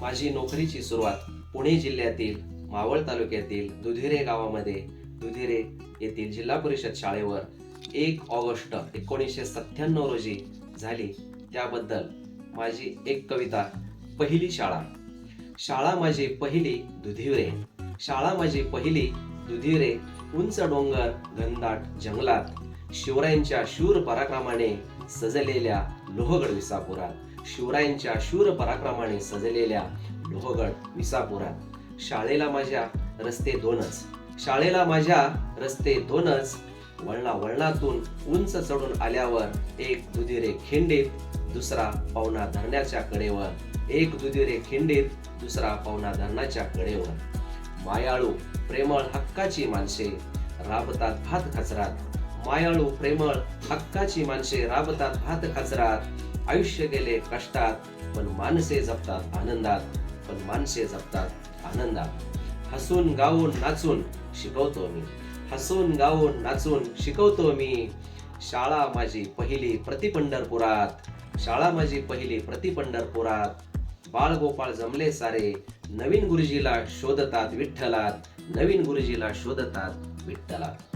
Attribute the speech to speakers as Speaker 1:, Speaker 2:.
Speaker 1: माझी नोकरीची सुरुवात पुणे जिल्ह्यातील मावळ तालुक्यातील दुधिरे गावामध्ये दुधिरे येथील जिल्हा परिषद शाळेवर 1 ऑगस्ट 1997 रोजी झाली. त्याबद्दल माझी एक कविता. पहिली शाळा. शाळा माझी पहिली दुधिरे, शाळा माझी पहिली दुधिरे. उंच डोंगर घनदाट जंगलात, शिवरायांच्या शूर पराक्रमाने सजलेल्या लोहगड विसापुरात, शिवरायांच्या शूर पराक्रमाने सजलेल्या लोहगड विसापुरात. शाळेला माझ्या रस्ते दोनच, शाळेला माझ्या रस्ते दोनच. वळणातून उंच चढून आल्यावर एक दुधिरे खिंडीत, दुसरा पवना धरणाच्या कडेवर, एक दुधिरे खिंडीत, दुसरा पवना धरणाच्या कडेवर. मायाळू प्रेमळ हक्काची माणसे राबतात भात खाचरात, मायाळू प्रेमळ हक्काची माणसे राबतात भात खाचरात. आयुष्य गेले कष्टात पण माणसे जपतात आनंदात, पण माणसे जपतात आनंदात. हसून गाऊन नाचून शिकवतो मी, हसून गाऊन नाचून शिकवतो मी. शाळा माझी पहिली प्रति पंढरपुरात, शाळा माझी पहिली प्रति पंढरपुरात. बाळ गोपाळ जमले सारे नवीन गुरुजीला शोधतात विठ्ठलात, नवीन गुरुजीला शोधतात विठ्ठलात.